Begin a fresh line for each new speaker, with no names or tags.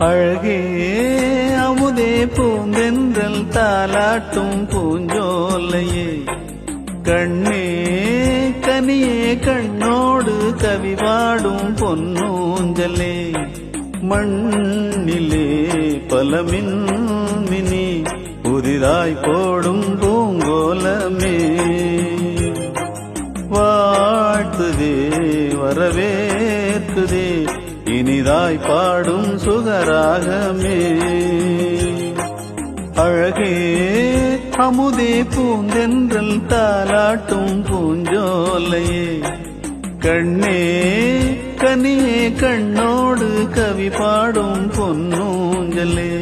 அழகே அமுதே பூந்தென்றல் தாலாட்டும் பூஞ்சோலையே கண்ணே கனியே கண்ணோடு கவி பாடும் பொன்னூஞ்சலே மண்ணிலே பல மின்மினி புதிதாய் போடும் பூங்கோலமே வாழ்த்துதே வரவேற்குதே இனிதாய் பாடும் சுகராகமே அழகே அமுதே பூந்தென்றல் தாலாட்டும் பூஞ்சோலையே கண்ணே கனியே கண்ணோடு கவி பாடும் பொன்னூஞ்சலே